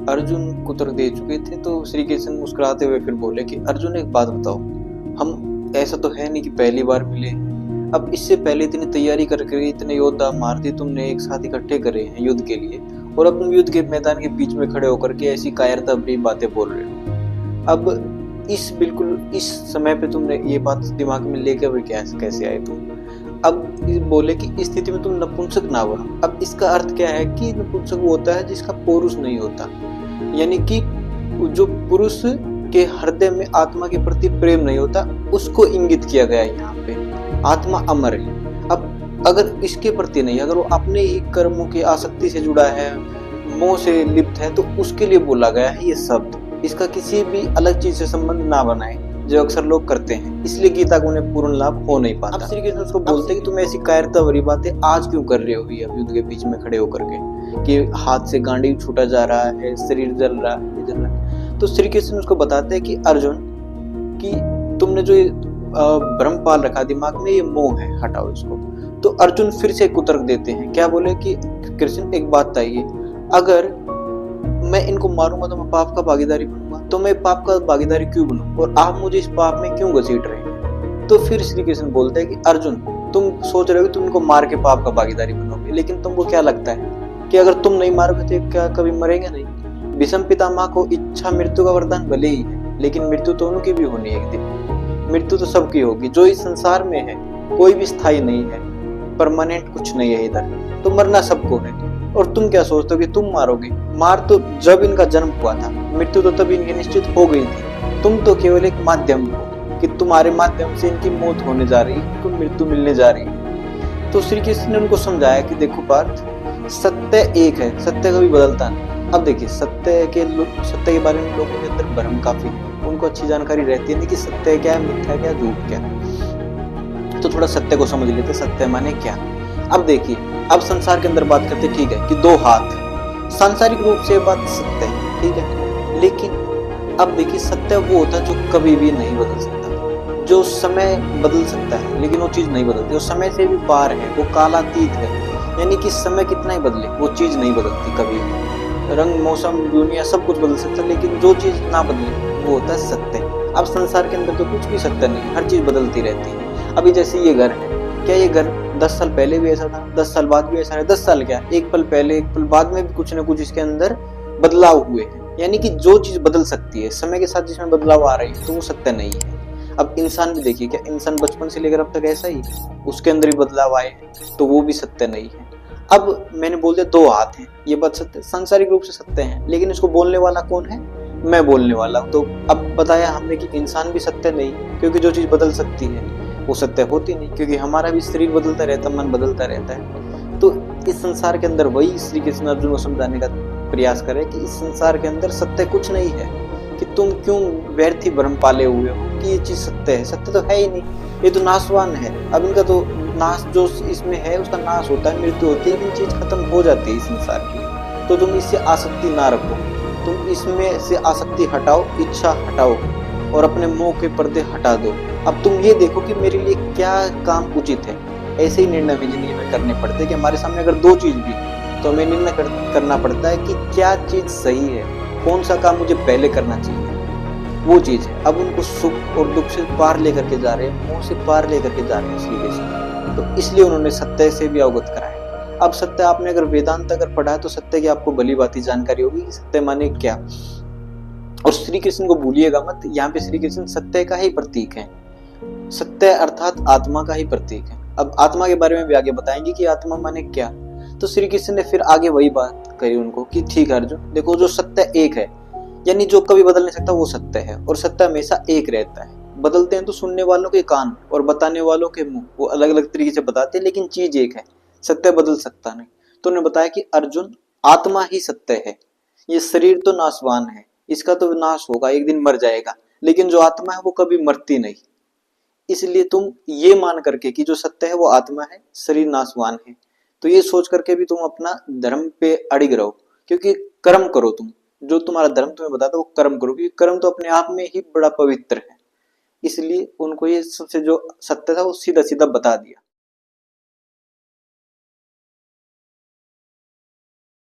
अर्जुन को उत्तर दे चुके थे तो श्री कृष्ण मुस्कुराते हुए फिर बोले कि अर्जुन एक बात बताओ, हम ऐसा तो है नहीं कि पहली बार मिले। अब इससे पहले इतनी तैयारी करके इतने योद्धा मार दिए तुमने, एक साथ इकट्ठे करे हैं युद्ध के लिए, और अब तुम युद्ध के मैदान के बीच में खड़े होकर के ऐसी कायरता भरी बातें बोल रहे हो। अब बिल्कुल इस समय पे तुमने ये बात दिमाग में लेकर कैसे आए तुम? अब बोले कि इस स्थिति में तुम नपुंसक ना बनो। अब इसका अर्थ क्या है कि नपुंसक वो होता है जिसका पुरुष नहीं होता, यानी कि जो पुरुष के हृदय में आत्मा के प्रति प्रेम नहीं होता, उसको इंगित किया गया है यहाँ पे। आत्मा अमर है। अब अगर इसके प्रति नहीं, अगर वो अपने ही कर्मों की आसक्ति से जुड़ा है, मोह से लिप्त है, तो उसके लिए बोला गया है ये शब्द। इसका किसी भी अलग चीज से संबंध ना बनाए, जो अक्सर लोग करते हैं, इसलिए गीता को उन्हें पूर्ण लाभ हो नहीं पाता। अब श्री कृष्ण उसको बोलते हैं कि तुम ऐसी कायरता भरी बातें आज क्यों कर रहे हो अब युद्ध के बीच में खड़े होकर के, कि हाथ से गांडी छूटा जा रहा है, शरीर जल रहा है, जल रहा है। तो श्री कृष्ण उसको बताते हैं कि अर्जुन, कि तुमने जो भ्रम पाल रखा दिमाग में, ये मोह है, हटाओ इसको। तो अर्जुन फिर से एक उत्तर देते हैं, क्या बोले कि कृष्ण एक बात बताइए, अगर मैं इनको मारूंगा तो मैं पाप का भागीदारी बनूंगा, तो मैं पाप का भागीदारी क्यों बनूं, और आप मुझे इस पाप में क्यों घसीट रहे हैं? तो फिर श्री कृष्ण बोलते हैं कि अर्जुन, तुम सोच रहे हो कि तुम इनको मार के पाप का भागीदारी बनोगे, लेकिन तुमको क्या लगता है कि अगर तुम नहीं मारोगे तो क्या कभी मरेंगे नहीं? भीष्म पितामह को इच्छा मृत्यु का वरदान भले ही है, लेकिन मृत्यु तो उनकी भी होनी है एक दिन। मृत्यु तो सबकी होगी। जो इस संसार में है कोई भी स्थायी नहीं है, परमानेंट कुछ नहीं है इधर, तो मरना सबको है। और तुम क्या सोचते हो कि तुम मारोगे? मार तो जब इनका जन्म हुआ था, मृत्यु तो तभी इनकी निश्चित हो गई थी। तुम तो केवल एक माध्यम हो कि तुम्हारे माध्यम से इनकी मौत होने जा रही है, इनको मृत्यु मिलने जा रही है। तो श्री कृष्ण ने उनको समझाया कि देखो पार्थ, सत्य एक है, सत्य कभी बदलता नहीं। अब देखिए, सत्य के बारे में लोगों के अंदर भ्रम काफी है, उनको अच्छी जानकारी रहती है नहीं कि सत्य क्या है, मिथ्या क्या, झूठ क्या। तो थोड़ा सत्य को समझ लेते, सत्य माने क्या। अब देखिए, अब संसार के अंदर बात करते, ठीक है, कि दो हाथ, सांसारिक रूप से बात सत्य है, ठीक है, लेकिन अब देखिए, सत्य वो होता है जो कभी भी नहीं बदल सकता, जो समय बदल सकता है लेकिन वो चीज नहीं बदलती, वो समय से भी पार है, वो कालातीत है, यानी कि समय कितना ही बदले वो चीज नहीं बदलती कभी भी। रंग, मौसम, दुनिया सब कुछ बदल सकता है, लेकिन जो चीज ना बदले वो होता है सत्य। अब संसार के अंदर तो कुछ भी सत्य नहीं, हर चीज बदलती रहती है। अभी जैसे ये घर है, क्या ये घर 10 साल पहले भी ऐसा था, 10 साल बाद भी ऐसा है? 10 साल क्या, एक पल पहले एक पल बाद में भी कुछ ना कुछ इसके अंदर बदलाव हुए हैं। यानी कि जो चीज बदल सकती है समय के साथ, जिसमें बदलाव आ रही है, तो वो सत्य नहीं है। अब इंसान भी देखिए, क्या इंसान बचपन से लेकर अब तक ऐसा ही, उसके अंदर भी बदलाव आए हैं, तो वो भी सत्य नहीं है। अब मैंने बोल दिया दो हाथ हैं, ये बात सत्य, सांसारिक रूप से सत्य है, लेकिन इसको बोलने वाला कौन है? मैं बोलने वाला। तो अब बताया हमने कि इंसान भी सत्य नहीं, क्योंकि जो चीज बदल सकती है वो सत्य होती नहीं, क्योंकि हमारा भी शरीर बदलता रहता है, मन बदलता रहता है। तो इस संसार के अंदर वही श्री कृष्ण अर्जुन को समझाने का प्रयास करे कि इस संसार के अंदर सत्य कुछ नहीं है, कि तुम क्यों व्यर्थ ही भ्रम पाले हुए हो कि ये चीज सत्य है। सत्य तो है ही नहीं, ये तो नाशवान है। अब इनका तो नाश जो इसमें है उसका नाश होता है, मृत्यु होती है, लेकिन चीज खत्म हो जाती है इस संसार की। तो तुम इससे आसक्ति ना रखो, तुम इसमें से आसक्ति हटाओ, इच्छा हटाओ, और अपने मोह के पर्दे हटा दो। अब तुम ये देखो कि मेरे लिए क्या काम उचित है। ऐसे ही निर्णय में जिंदगी में करने पड़ते हैं कि हमारे सामने अगर दो चीज भी, तो हमें निर्णय करना पड़ता है कि क्या चीज सही है, कौन सा काम मुझे पहले करना चाहिए, वो चीज है। अब उनको सुख और दुख से पार लेकर के जा रहे हैं, मोह से पार लेकर के जा रहे हैं इसलिए से। तो इसलिए उन्होंने सत्य से भी अवगत कराया। अब सत्य, आपने अगर वेदांत अगर पढ़ा है तो सत्य की आपको भली भांति जानकारी होगी कि सत्य माने क्या। और श्री कृष्ण को भूलिएगा मत, यहाँ पे श्री कृष्ण सत्य का ही प्रतीक है। सत्य अर्थात आत्मा का ही प्रतीक है। अब आत्मा के बारे में भी आगे बताएंगे कि आत्मा माने क्या। तो श्री कृष्ण ने फिर आगे वही बात कही उनको कि ठीक है अर्जुन, देखो जो सत्य एक है, यानी जो कभी बदल नहीं सकता वो सत्य है, और सत्य हमेशा एक रहता है। बदलते हैं तो सुनने वालों के कान और बताने वालों के मुंह, वो अलग अलग तरीके से बताते हैं, लेकिन चीज एक है, सत्य बदल सकता नहीं। तो उन्होंने बताया कि अर्जुन, आत्मा ही सत्य है। ये शरीर तो नाशवान है, इसका तो नाश होगा, एक दिन मर जाएगा, लेकिन जो आत्मा है वो कभी मरती नहीं। इसलिए तुम ये मान करके कि जो सत्य है वो आत्मा है, शरीर नाशवान है, तो ये सोच करके भी तुम अपना धर्म पे अड़िग रहो, क्योंकि कर्म करो तुम, जो तुम्हारा धर्म तुम्हें बताता है वो कर्म करो, क्योंकि कर्म तो अपने आप में ही बड़ा पवित्र है। इसलिए उनको ये सबसे जो सत्य था वो सीधा सीधा बता दिया।